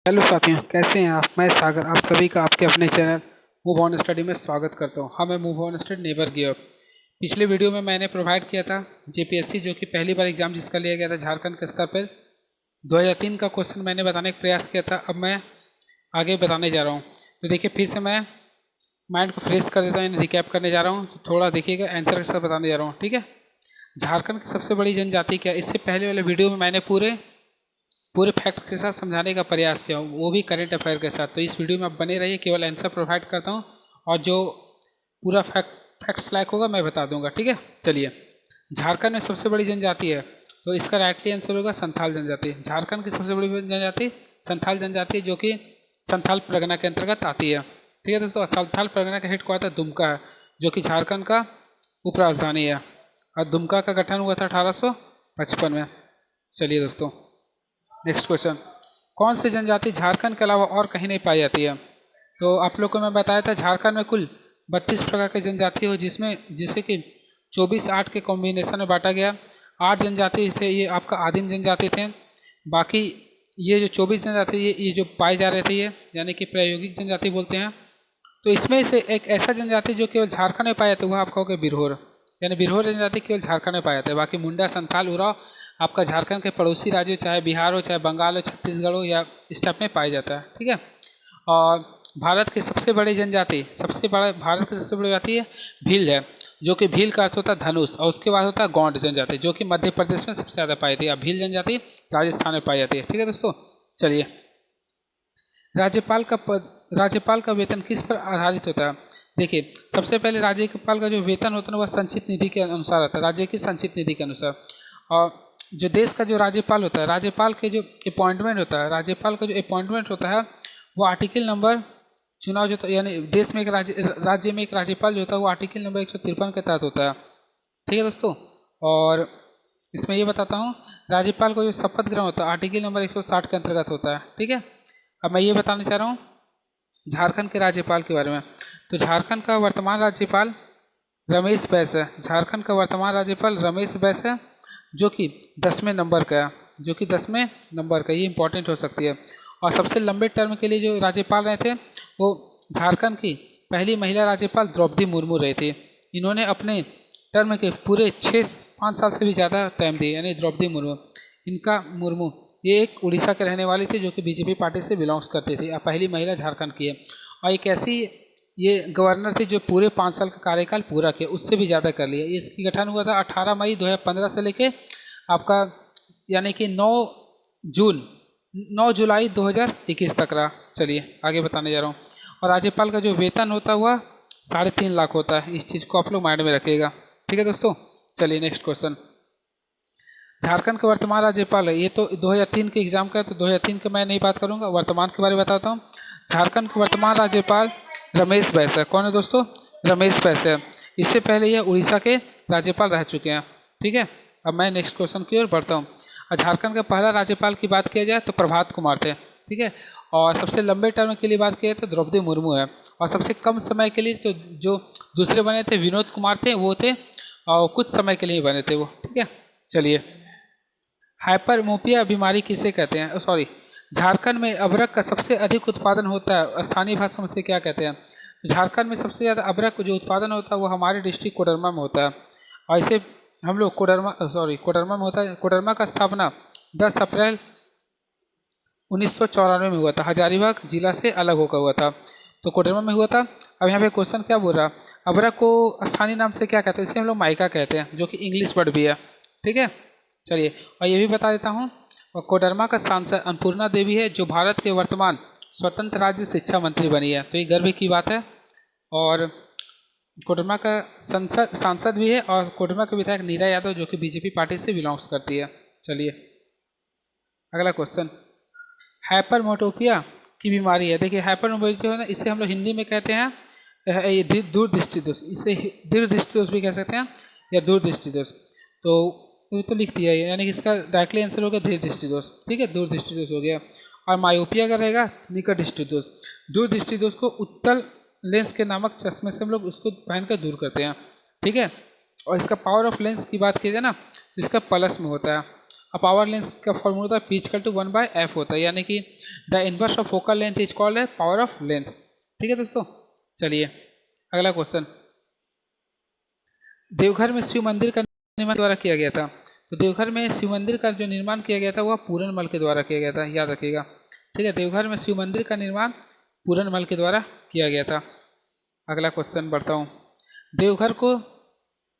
Hello साथियों, कैसे हैं आप। मैं सागर आप सभी का आपके अपने चैनल मूव ऑन स्टडी में स्वागत करता हूं। हाँ, मैं move on study never give up. पिछले वीडियो में मैंने प्रोवाइड किया था जेपीएससी, जो कि पहली बार एग्जाम जिसका लिया गया था झारखंड के स्तर पर 2003 का क्वेश्चन मैंने बताने का प्रयास किया था। अब मैं आगे बताने जा रहा हूँ। तो देखिए, फिर से मैं माइंड को फ्रेश कर देता हूँ, रिकैप करने जा रहा हूँ। तो थोड़ा देखिएगा, आंसर के साथ बताने जा रहा हूँ, ठीक है। झारखंड की सबसे बड़ी जनजाति क्या है? इससे पहले वाले वीडियो में मैंने पूरे फैक्ट के साथ समझाने का प्रयास किया, वो भी करेंट अफेयर के साथ। तो इस वीडियो में आप बने रहिए, केवल आंसर प्रोवाइड करता हूँ और जो पूरा फैक्ट्स लायक होगा मैं बता दूंगा, ठीक है। चलिए, झारखंड में सबसे बड़ी जनजाति है, तो इसका राइटली आंसर होगा संथाल जनजाति। झारखंड की सबसे बड़ी जनजाति संथाल जनजाति, जो कि संथाल परगना के अंतर्गत आती है, ठीक है दोस्तों। संथाल परगना का हेडक्वार्टर दुमका है, जो कि झारखंड का उपराजधानी है, और दुमका का गठन हुआ था 1855 में। चलिए दोस्तों, नेक्स्ट क्वेश्चन, कौन सी जनजाति झारखंड के अलावा और कहीं नहीं पाई जाती है? तो आप लोग को मैं बताया था झारखंड में कुल 32 प्रकार की जनजाति हो, जिसे कि 24-8 के कॉम्बिनेशन में बांटा गया। 8 जनजाति थे, ये आपका आदिम जनजाति थे। बाकी ये जो 24 जनजाति ये जो पाए जा रहे थे, ये यानी कि प्रायोगिक जनजाति बोलते हैं। तो इसमें से एक ऐसा जनजाति जो केवल झारखंड में पाया जाता है, वह आप कहोगे बिरहोर, यानी बिरहोर जनजाति केवल झारखंड में पाया जाता है। बाकी मुंडा, संथाल, उराव आपका झारखंड के पड़ोसी राज्य, चाहे बिहार हो, चाहे बंगाल हो, छत्तीसगढ़ हो, या इस टाइप में पाया जाता है, ठीक है। और भारत की सबसे बड़ी जनजाति, भारत की सबसे बड़ी जाति है भील है, जो कि भील का अर्थ होता है धनुष, और उसके बाद होता है गौंड जनजाति, जो कि मध्य प्रदेश में सबसे ज़्यादा पाई जाती है। भील जनजाति राजस्थान में पाई जाती है, ठीक है दोस्तों। चलिए, राज्यपाल का वेतन किस पर आधारित होता है? देखिए, सबसे पहले राज्यपाल का जो वेतन होता है वह संचित निधि के अनुसार आता है, राज्य की संचित निधि के अनुसार। और जो देश का जो राज्यपाल होता है, राज्यपाल के जो अपॉइंटमेंट होता है, राज्यपाल का जो अपॉइंटमेंट होता है वो आर्टिकल नंबर चुनाव जो, यानी देश में एक राज्य में एक राज्यपाल जो होता है वो आर्टिकल नंबर 153 के तहत होता है, ठीक है दोस्तों। और इसमें ये बताता हूँ, राज्यपाल को जो शपथ ग्रहण होता है आर्टिकल नंबर 160 के अंतर्गत होता है, ठीक है। अब मैं ये बताना चाह रहा हूँ झारखंड के राज्यपाल के बारे में। तो झारखंड का वर्तमान राज्यपाल रमेश बैस है। झारखंड का वर्तमान राज्यपाल रमेश बैस है, जो कि 10वें नंबर का है, ये इंपॉर्टेंट हो सकती है। और सबसे लंबे टर्म के लिए जो राज्यपाल रहे थे वो झारखंड की पहली महिला राज्यपाल द्रौपदी मुर्मू रही थी। इन्होंने अपने टर्म के पूरे 5 साल से भी ज़्यादा टाइम दिए, यानी द्रौपदी मुर्मू ये एक उड़ीसा के रहने वाली थी, जो कि बीजेपी पार्टी से बिलोंग्स करती थी, और पहली महिला झारखंड की है। और एक ऐसी ये गवर्नर थी जो पूरे 5 साल का कार्यकाल पूरा किया, उससे भी ज़्यादा कर लिया। इसकी गठन हुआ था 18 मई 2015 से लेके आपका यानी कि 9 जुलाई 2021 तक रहा। चलिए आगे बताने जा रहा हूँ। और राज्यपाल का जो वेतन होता है वह 3.5 लाख होता है। इस चीज़ को आप लोग माइंड में रखिएगा, ठीक है दोस्तों। चलिए नेक्स्ट क्वेश्चन, झारखंड के वर्तमान राज्यपाल है, ये तो 2003 के एग्जाम का है, तो 2003 के मैं नहीं बात करूंगा, वर्तमान के बारे में बताता हूँ। झारखंड के वर्तमान राज्यपाल रमेश बैस है। कौन है दोस्तों? रमेश बैस है। इससे पहले यह उड़ीसा के राज्यपाल रह चुके हैं, ठीक है। अब मैं नेक्स्ट क्वेश्चन की ओर बढ़ता हूँ। झारखंड का पहला राज्यपाल की बात किया जाए तो प्रभात कुमार थे, ठीक है। और सबसे लंबे टर्म के लिए बात किया तो द्रौपदी मुर्मू है। और सबसे कम समय के लिए तो जो दूसरे बने थे विनोद कुमार थे, वो थे और कुछ समय के लिए बने थे वो, ठीक है। चलिए, हाइपरमोपिया बीमारी किसे कहते हैं? सॉरी, झारखंड में अबरक का सबसे अधिक उत्पादन होता है, स्थानीय भाषा में से क्या कहते हैं? तो झारखंड में सबसे ज़्यादा अबरक जो उत्पादन होता है वो हमारे डिस्ट्रिक्ट कोडरमा में होता है। और इसे हम लोग कोडरमा में होता है। कोडरमा का स्थापना 10 अप्रैल 1994 में हुआ था, हजारीबाग जिला से अलग होकर हुआ था, तो कोडरमा में हुआ था। अब यहाँ पे क्वेश्चन क्या बोल रहा, अबरक को स्थानीय नाम से क्या कहते हैं? इसे हम लोग माइका कहते हैं, जो कि इंग्लिश वर्ड भी है, ठीक है। चलिए, और ये भी बता देता हूँ, कोडरमा का सांसद अन्नपूर्णा देवी है, जो भारत के वर्तमान स्वतंत्र राज्य शिक्षा मंत्री बनी है, तो ये गर्व की बात है। और कोडरमा का सांसद भी है, और कोडरमा के विधायक नीरा यादव, जो कि बीजेपी पार्टी से बिलोंग्स करती है। चलिए अगला क्वेश्चन, हाइपरमोटोपिया की बीमारी है। देखिए, हाइपरमोटोपिया है ना, इसे हम लोग हिंदी में कहते हैं दूरदृष्टि दोष, इसे दीर्घदृष्टि दोष भी कह सकते हैं या दूरदृष्टि दोष। तो लिख दिया है, यानी कि इसका डायरेक्टली आंसर हो गया दीर्घदृष्टि दोष, ठीक है, दूरदृष्टि दोष हो गया। और मायोपिया का रहेगा निकट दृष्टि दोष। दूरदृष्टि दोष को उत्तल लेंस के नामक चश्मे से हम लोग उसको पहनकर दूर करते हैं, ठीक है। और इसका पावर ऑफ लेंस की बात की जाए ना, तो इसका प्लस में होता है। अब पावर लेंस का फॉर्मूला होता है P इक्वल टू 1/f होता है, यानी कि the inverse of focal length is called है पावर ऑफ लेंस। ठीक है दोस्तों, चलिए अगला क्वेश्चन। देवघर में शिव मंदिर का निर्माण द्वारा किया गया था। तो देवघर में शिव मंदिर का जो निर्माण किया गया था वह पूरनमल के द्वारा किया गया था, याद रखिएगा। ठीक है, देवघर में शिव मंदिर का निर्माण पूरनमल के द्वारा किया गया था। अगला क्वेश्चन बढ़ता हूँ। देवघर को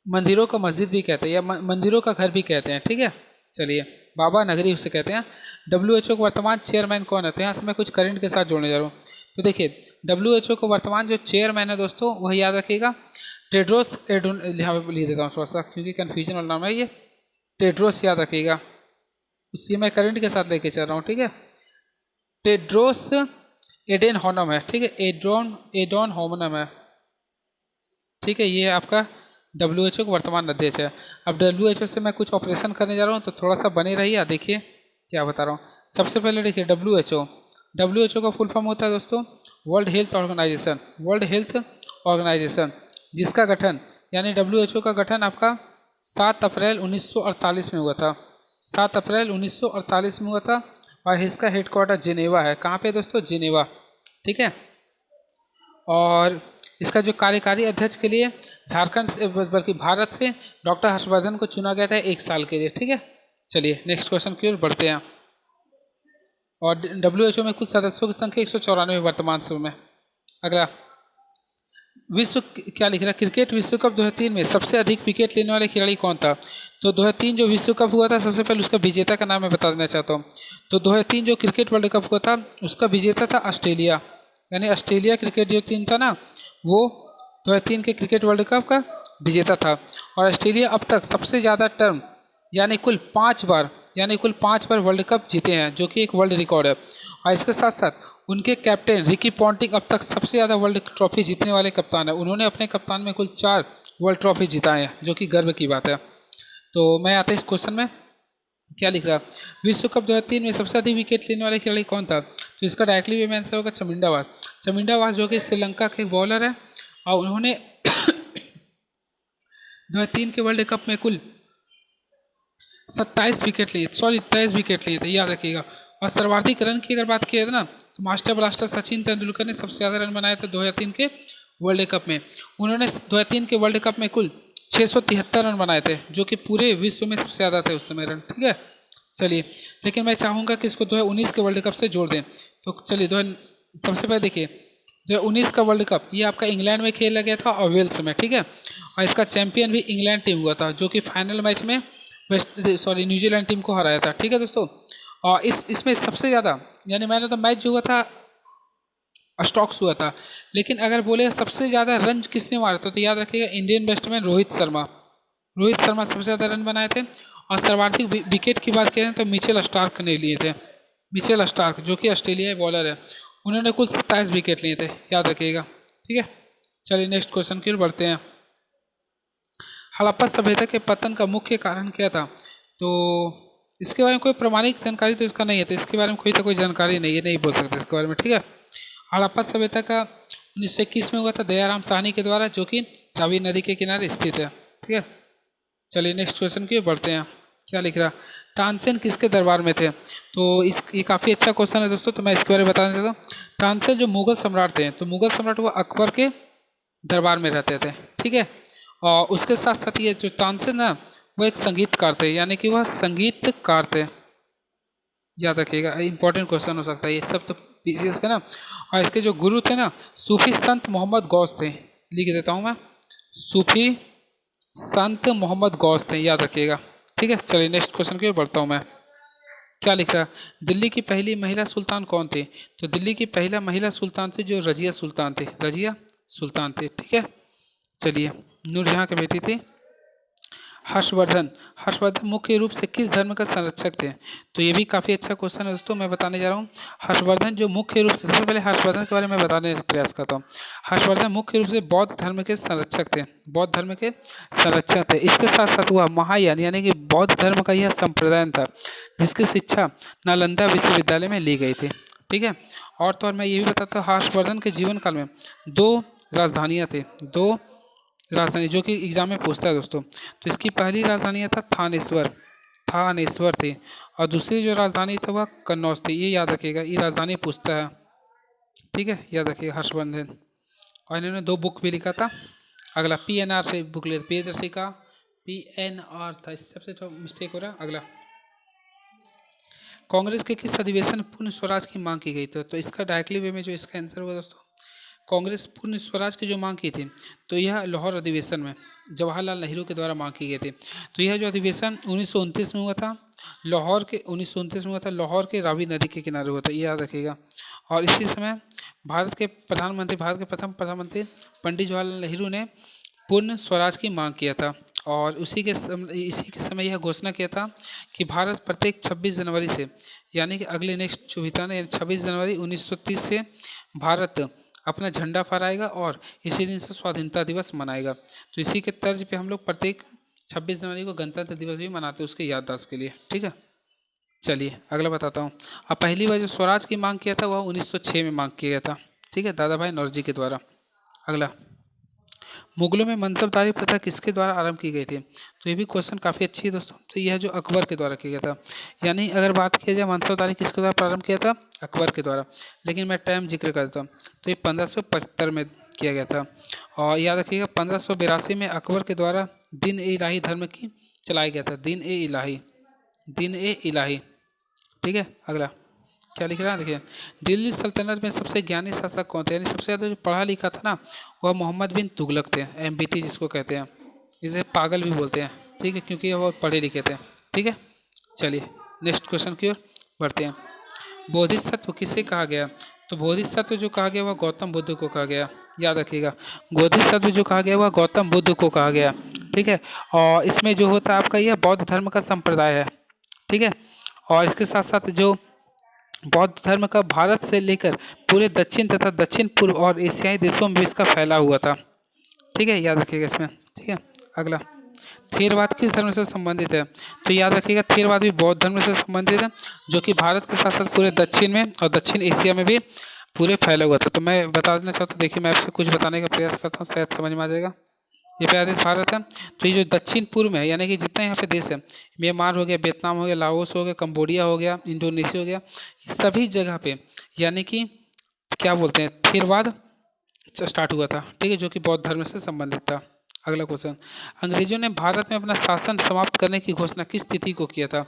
मंदिरों का मस्जिद भी कहते हैं या मंदिरों का घर भी कहते हैं। ठीक है, चलिए बाबा नगरी उसे कहते हैं। WHO के वर्तमान चेयरमैन कौन है? तो यहाँ से मैं कुछ करंट के साथ जोड़ने जा रहा हूँ। तो देखिए WHO को वर्तमान जो चेयरमैन है दोस्तों वह याद रखिएगा टेड्रोस यहाँ पे लिख देता हूँ थोड़ा सा क्योंकि कन्फ्यूजन वाला नाम है ये। टेड्रोस याद रखिएगा, उसकी मैं करंट के साथ लेके चल रहा हूँ। ठीक है, टेड्रोस एडेनोम है। ठीक है, एडेनोम है। ठीक है, ये आपका WHO का वर्तमान अध्यक्ष है। अब WHO से मैं कुछ ऑपरेशन करने जा रहा हूँ तो थोड़ा सा बने रहिए, देखिए क्या बता रहा हूँ। सबसे पहले देखिए WHO का फुल फॉर्म होता है दोस्तों World Health Organization. World Health Organization जिसका गठन यानी WHO का गठन आपका 7 अप्रैल 1948 में हुआ था। 7 अप्रैल 1948 में हुआ था और इसका हेडक्वार्टर जिनेवा है। कहाँ पे दोस्तों? जिनेवा। ठीक है, और इसका जो कार्यकारी अध्यक्ष के लिए झारखंड से बल्कि भारत से डॉक्टर हर्षवर्धन को चुना गया था 1 साल के लिए। ठीक है, चलिए नेक्स्ट क्वेश्चन की ओर बढ़ते हैं। और WHO में कुछ सदस्यों की संख्या 194 वर्तमान समय में। अगला विश्व क्या लिख रहा है? क्रिकेट विश्व कप 2003 में सबसे अधिक विकेट लेने वाले खिलाड़ी कौन था? तो 2003 जो विश्व कप हुआ था सबसे पहले उसका विजेता का नाम मैं बता देना चाहता हूँ। तो 2003 जो क्रिकेट वर्ल्ड कप हुआ था उसका विजेता था ऑस्ट्रेलिया, यानी ऑस्ट्रेलिया क्रिकेट जो टीम था ना वो 2003 के क्रिकेट वर्ल्ड कप का विजेता था। और ऑस्ट्रेलिया अब तक सबसे ज़्यादा टर्म यानी कुल 5 बार वर्ल्ड कप जीते हैं, जो कि एक वर्ल्ड रिकॉर्ड है। और इसके साथ साथ उनके कैप्टन रिकी पॉन्टिंग अब तक सबसे ज़्यादा वर्ल्ड ट्रॉफी जीतने वाले कप्तान है। उन्होंने अपने कप्तान में कुल 4 वर्ल्ड ट्रॉफी जिताए हैं, जो कि गर्व की बात है। तो मैं आता इस क्वेश्चन में क्या लिख रहा, विश्व कप 2003 में सबसे अधिक विकेट लेने वाले खिलाड़ी कौन था? तो इसका डायरेक्टली भी आंसर होगा चमिंडा वास जो कि श्रीलंका के बॉलर है और उन्होंने 2003 के वर्ल्ड कप में कुल 23 विकेट लिए थे, याद रखिएगा। और सर्वाधिक रन की अगर बात की जाए ना तो मास्टर ब्लास्टर सचिन तेंदुलकर ने सबसे ज़्यादा रन बनाए थे 2003 के वर्ल्ड कप में। उन्होंने 2003 के वर्ल्ड कप में कुल 673 रन बनाए थे, जो कि पूरे विश्व में सबसे ज़्यादा थे उस समय रन। ठीक है, चलिए लेकिन मैं चाहूँगा कि इसको 2019 के वर्ल्ड कप से जोड़ दें। तो चलिए सबसे पहले देखिए 2019 का वर्ल्ड कप ये आपका इंग्लैंड में खेला गया था और वेल्स में। ठीक है, और इसका चैंपियन भी इंग्लैंड टीम हुआ था, जो कि फाइनल मैच में न्यूजीलैंड टीम को हराया था। ठीक है दोस्तों, और इसमें सबसे ज़्यादा यानी मैंने तो मैच जो हुआ था स्टॉक्स हुआ था, लेकिन अगर बोले सबसे ज़्यादा रन किसने मारा था तो याद रखिएगा इंडियन बैट्समैन रोहित शर्मा सबसे ज़्यादा रन बनाए थे। और सर्वाधिक विकेट की बात करें तो मिचेल स्टार्क ने लिए थे। मिचेल स्टार्क जो कि ऑस्ट्रेलियाई बॉलर है, उन्होंने कुल 27 विकेट लिए थे, याद रखिएगा। ठीक है, चलिए नेक्स्ट क्वेश्चन की ओर बढ़ते हैं। हड़प्पा सभ्यता के पतन का मुख्य कारण क्या था? तो इसके बारे में कोई प्रामाणिक जानकारी तो इसका नहीं है, तो इसके बारे में कोई जानकारी नहीं है, नहीं बोल सकते इसके बारे में। ठीक है, हड़प्पा सभ्यता का 1921 में हुआ था दयाराम साहनी के द्वारा, जो कि रावी नदी के किनारे स्थित है। ठीक है, चलिए नेक्स्ट क्वेश्चन की ओर बढ़ते हैं। क्या लिख रहा, तानसेन किसके दरबार में थे? तो ये काफ़ी अच्छा क्वेश्चन है दोस्तों, तो मैं इसके बारे में बता देता हूँ। तानसेन जो मुगल सम्राट थे, तो मुगल सम्राट वो अकबर के दरबार में रहते थे। ठीक है, और उसके साथ साथ ये जो तानसेन ना वो एक संगीतकार थे, यानी कि वह संगीतकार थे, याद रखिएगा। इंपॉर्टेंट क्वेश्चन हो सकता है ये सब तो पीसीएस का ना। और इसके जो गुरु थे ना सूफी संत मोहम्मद गौस थे, लिख देता हूँ मैं, सूफी संत मोहम्मद गौस थे, याद रखिएगा। ठीक है, चलिए नेक्स्ट क्वेश्चन की ओर बढ़ता हूँ मैं। क्या लिख रहा, दिल्ली की पहली महिला सुल्तान कौन थी? तो दिल्ली की पहला महिला सुल्तान थी जो रजिया सुल्तान थी। ठीक है, चलिए नूरजहाँ की बेटी थी। हर्षवर्धन मुख्य रूप से किस धर्म का संरक्षक थे? तो ये भी काफ़ी अच्छा क्वेश्चन है दोस्तों, मैं बताने जा रहा हूँ। हर्षवर्धन जो मुख्य रूप से, सबसे पहले हर्षवर्धन के बारे में बताने का प्रयास करता हूँ। हर्षवर्धन मुख्य रूप से बौद्ध धर्म के संरक्षक थे, इसके साथ साथ वह महायान यानी कि बौद्ध धर्म का यह संप्रदाय था जिसकी शिक्षा नालंदा विश्वविद्यालय में ली गई थी। ठीक है, और तो और मैं ये भी बताता हूँ हर्षवर्धन के जीवन काल में 2 राजधानियाँ थी, 2 राजधानी जो कि एग्जाम में पूछता है दोस्तों। तो इसकी पहली राजधानी था थानेश्वर। थानेश्वर थी, और दूसरी जो राजधानी थी वह कन्नौज थी। ये याद रखिएगा, ये राजधानी पूछता है, ठीक है, याद रखिएगा हर्षवर्धन। और इन्होंने 2 बुक भी लिखा था। अगला PNR से बुक ले, प्रियदर्शी का PNR था, इस सबसे तो मिस्टेक हो रहा है। अगला, कांग्रेस के किस अधिवेशन में पूर्ण स्वराज की मांग की गई थी? तो इसका डायरेक्टली वे में जो इसका आंसर होगा दोस्तों, कांग्रेस पूर्ण स्वराज की जो मांग की थी, तो यह लाहौर अधिवेशन में जवाहरलाल नेहरू के द्वारा मांग की गई थी। तो यह जो अधिवेशन 1929 में हुआ था, लाहौर के 1929 में हुआ था, लाहौर के रावी नदी के किनारे हुआ था, ये याद रखिएगा। और इसी समय भारत के प्रथम प्रधानमंत्री पंडित जवाहरलाल नेहरू ने पूर्ण स्वराज की मांग किया था। और इसी के समय यह घोषणा किया था कि भारत प्रत्येक 26 जनवरी से, यानी कि अगले नेक्स्ट जो बिताना है 26 जनवरी 1930 से भारत अपना झंडा फहराएगा और इसी दिन से स्वाधीनता दिवस मनाएगा। तो इसी के तर्ज पे हम लोग प्रत्येक 26 जनवरी को गणतंत्र दिवस भी मनाते हैं, उसके याददाश्त के लिए, ठीक है। चलिए अगला बताता हूँ। अब पहली बार जो स्वराज की मांग किया था वह 1906 में मांग किया गया था, ठीक है, दादा भाई नौरोजी के द्वारा। अगला, मुगलों में मनसबदारी प्रथा किसके द्वारा आरंभ की गई थी? तो ये भी क्वेश्चन काफ़ी अच्छी है दोस्तों। तो यह जो अकबर के द्वारा किया गया था, यानी अगर बात की जाए मनसबदारी किसके द्वारा प्रारंभ किया था? अकबर के द्वारा। लेकिन मैं टाइम जिक्र करता हूँ, तो ये 1575 में किया गया था। और याद रखिएगा 1582 में अकबर के द्वारा दिन ए इलाही धर्म की चलाया गया था, दिन ए इलाही, दिन ए इलाही, ठीक है। अगला क्या लिख रहा है, देखिए, दिल्ली सल्तनत में सबसे ज्ञानी शासक कौन थे? यानी सबसे ज़्यादा जो पढ़ा लिखा था ना, वह मोहम्मद बिन तुगलक थे, MBT जिसको कहते हैं, इसे पागल भी बोलते हैं, ठीक है, क्योंकि वो पढ़े लिखे थे, ठीक है। चलिए नेक्स्ट क्वेश्चन की ओर बढ़ते हैं। बोधिसत्व किसे कहा गया? तो बोधिसत्व जो कहा गया वह गौतम बुद्ध को कहा गया, याद रखिएगा, बोधिसत्व जो कहा गया वह गौतम बुद्ध को कहा गया, ठीक है। और इसमें जो होता है आपका यह बौद्ध धर्म का संप्रदाय है, ठीक है। और इसके साथ साथ जो बौद्ध धर्म का भारत से लेकर पूरे दक्षिण तथा दक्षिण पूर्व और एशियाई देशों में भी इसका फैला हुआ था, ठीक है, याद रखिएगा इसमें, ठीक है। अगला, थेरवाद किस धर्म से संबंधित है? तो याद रखिएगा थेरवाद भी बौद्ध धर्म से संबंधित है, जो कि भारत के साथ साथ पूरे दक्षिण में और दक्षिण एशिया में भी पूरे फैला हुआ था। तो मैं बता देना चाहता हूँ, देखिए मैं आपसे कुछ बताने का प्रयास करता हूँ, शायद समझ में आ जाएगा। ये पहला देश भारत है। तो ये जो दक्षिण पूर्व में है, यानी कि जितना यहाँ पे देश है, म्यांमार हो गया, वियतनाम हो गया, लाओस हो गया, कंबोडिया हो गया, इंडोनेशिया हो गया, इस सभी जगह पे यानी कि क्या बोलते हैं, थेरवाद स्टार्ट हुआ था, ठीक है, जो कि बौद्ध धर्म से संबंधित था। अगला क्वेश्चन, अंग्रेजों ने भारत में अपना शासन समाप्त करने की घोषणा किस तिथि को किया था?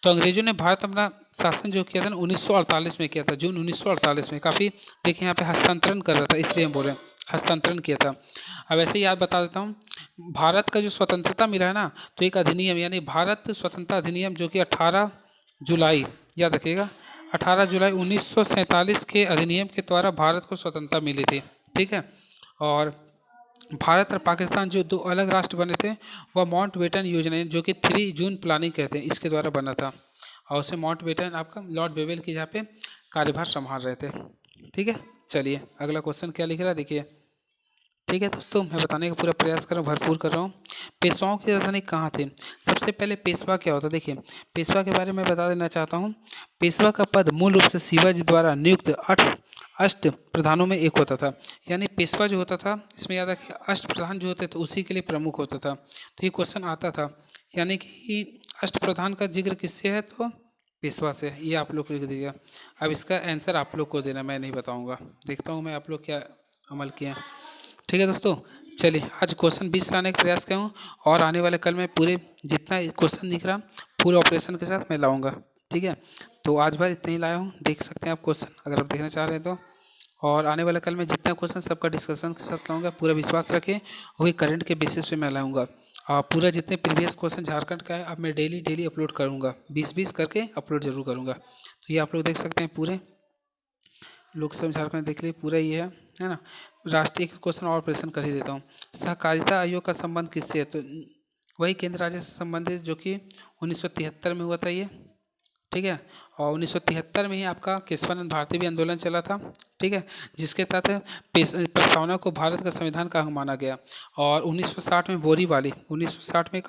तो अंग्रेजों ने भारत में अपना शासन जो किया था ना 1948 में किया था, जून 1948 में। काफ़ी देखिए यहाँ पे हस्तांतरण कर रहा था, इसलिए हम बोल रहे हैं हस्तांतरण किया था। अब ऐसे ही याद बता देता हूँ, भारत का जो स्वतंत्रता मिला है ना, तो एक अधिनियम यानी भारत स्वतंत्रता अधिनियम जो कि 18 जुलाई, याद रखिएगा, 18 जुलाई 1947 के अधिनियम के द्वारा भारत को स्वतंत्रता मिली थी, ठीक है। और भारत और पाकिस्तान जो 2 अलग राष्ट्र बने थे, वह माउंटबेटन योजना जो कि 3 जून प्लानिंग कहते हैं, इसके द्वारा बना था। और उसे माउंटबेटन आपका लॉर्ड बेवेल की जहाँ पे कार्यभार संभाल रहे थे, ठीक है। चलिए अगला क्वेश्चन क्या लिख रहा है, देखिए, ठीक है दोस्तों, मैं बताने का पूरा प्रयास कर रहा हूँ, भरपूर कर रहा हूँ। पेशवाओं की राजधानी कहाँ थी? सबसे पहले पेशवा क्या होता है, देखिए पेशवा के बारे में बता देना चाहता हूँ। पेशवा का पद मूल रूप से शिवाजी द्वारा नियुक्त अष्ट प्रधानों में एक होता था। यानी पेशवा जो होता था, इसमें याद रखिए अष्ट प्रधान जो होते थे उसी के लिए प्रमुख होता था। तो ये क्वेश्चन आता था, यानी कि अष्ट प्रधान का जिक्र किससे है? तो पेशवा से। ये आप लोग को लिख दीजिएगा। अब इसका आंसर आप लोग को देना, मैं नहीं बताऊँगा। देखता हूँ मैं आप लोग क्या अमल किए हैं, ठीक है दोस्तों। चलिए आज क्वेश्चन 20 लाने का प्रयास करूँ, और आने वाले कल में पूरे जितना क्वेश्चन दिख रहा पूरे ऑपरेशन के साथ मैं लाऊंगा, ठीक है। तो आज भर इतना ही लाया हूँ, देख सकते हैं आप क्वेश्चन अगर आप देखना चाह रहे हैं तो। और आने वाले कल में जितना क्वेश्चन सबका डिस्कशन के साथ लाऊंगा, पूरा विश्वास रखें, वही करंट के बेसिस पे मैं लाऊंगा। और पूरा जितने प्रीवियस क्वेश्चन झारखंड का है अब मैं डेली अपलोड करूँगा, 20-20 करके अपलोड जरूर करूँगा। तो ये आप लोग देख सकते हैं, पूरे लोकसभा झारखंड देख लीजिए, पूरा ये है ना। राष्ट्रीय क्वेश्चन और ऑपरेशन कर ही देता हूँ। सहकारिता आयोग का संबंध किससे है? तो वही केंद्र राज्य से संबंधित जो कि 1973 में हुआ था ये, ठीक है। और 1973 में ही आपका केशवानंद भारती भी आंदोलन चला था, ठीक है, जिसके तहत प्रस्तावना को भारत का संविधान का अंग माना गया। और 1960 में बोरीवाली, 1960 में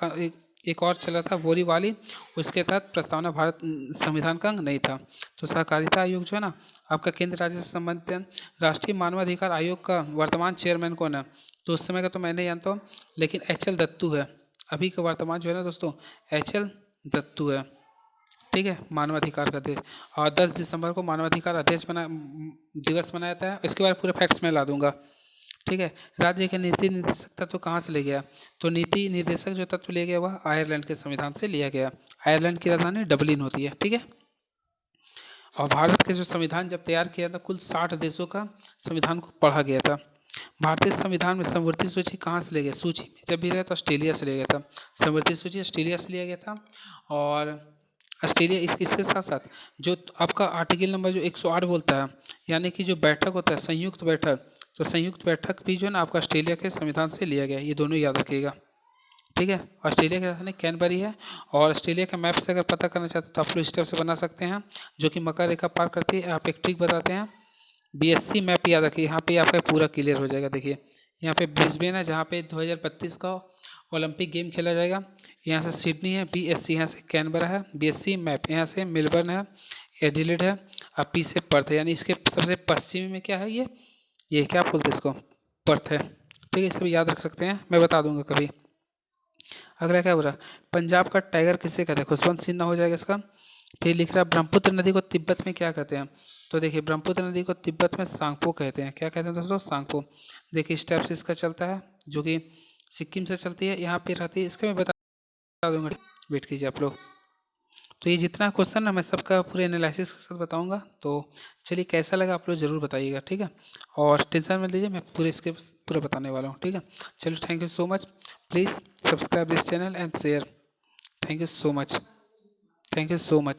एक और चला था बोरीवाली, उसके तहत प्रस्तावना भारत संविधान का अंग नहीं था। तो सहकारिता आयोग जो है ना आपका केंद्र राज्य से संबंधित है। राष्ट्रीय मानवाधिकार आयोग का वर्तमान चेयरमैन कौन है? तो उस समय का तो मैं नहीं जानता हूँ, लेकिन HL दत्तू है। अभी का वर्तमान जो है ना दोस्तों, HL दत्तू है। ठीक है, मानवाधिकार का देश। और 10 दिसंबर को मानवाधिकार दिवस मनाया जाता है। इसके बारे में पूरे फैक्ट्स में ला दूंगा। ठीक है। राज्य के नीति निर्देशक तत्व कहाँ से ले गया? तो नीति निर्देशक जो तत्व लिया गया वह आयरलैंड के संविधान से लिया गया। आयरलैंड की राजधानी डबलिन होती है। ठीक है। और भारत के जो संविधान जब तैयार किया था, कुल 60 देशों का संविधान को पढ़ा गया था। भारतीय संविधान में समवर्ती सूची कहाँ से ले गया? सूची में जब भी रहा तो ऑस्ट्रेलिया से लिया गया था। समवर्ती सूची ऑस्ट्रेलिया से लिया गया था। और ऑस्ट्रेलिया इसके साथ साथ जो आपका आर्टिकल नंबर जो 108 बोलता है, यानी कि जो बैठक होता है संयुक्त बैठक, तो संयुक्त बैठक भी जो है ना आपका ऑस्ट्रेलिया के संविधान से लिया गया। ये दोनों याद रखिएगा। ठीक है। ऑस्ट्रेलिया की राजधानी कैनबरी है। और ऑस्ट्रेलिया के मैप से अगर पता करना चाहते हैं तो आप लोग इस टाइप से बना सकते हैं, जो कि मकर रेखा पार करती है। आप एक ट्रिक बताते हैं, बीएससी मैप याद रखिए। यहाँ पे आपका पूरा क्लियर हो जाएगा। देखिए यहाँ पे ब्रिस्बेन है, जहाँ पे 2032 का ओलंपिक गेम खेला जाएगा। यहाँ से सिडनी है, बीएससी यहाँ से कैनबरा है, बीएससी मैप यहाँ से मेलबर्न है, एडिलेड है, और पी से पर्थ है। यानी इसके सबसे पश्चिमी में क्या है, ये क्या बोलते हैं इसको, पर्थ है। ठीक है, सब याद रख सकते हैं, मैं बता दूंगा कभी। अगला क्या बोला, पंजाब का टाइगर किसे कहते हैं? खुशवंत सिन्हा हो जाएगा इसका। फिर लिख रहा है ब्रह्मपुत्र नदी को तिब्बत में क्या कहते हैं? तो देखिए ब्रह्मपुत्र नदी को तिब्बत में सांगपो कहते हैं। क्या कहते हैं दोस्तों? सांगपो। देखिए इस टाइप से इसका चलता है, जो कि सिक्किम से चलती है, यहाँ पे रहती है। इसका मैं बता दूंगा, वेट कीजिए आप लोग। तो ये जितना क्वेश्चन है मैं सबका पूरे एनालिसिस के साथ बताऊंगा। तो चलिए कैसा लगा आप लोग ज़रूर बताइएगा। ठीक है, और टेंशन मत लीजिए, मैं पूरे इसके पूरा बताने वाला हूँ। ठीक है, चलिए thank you so much. Please subscribe this channel and share. Thank you so much. Thank you so much.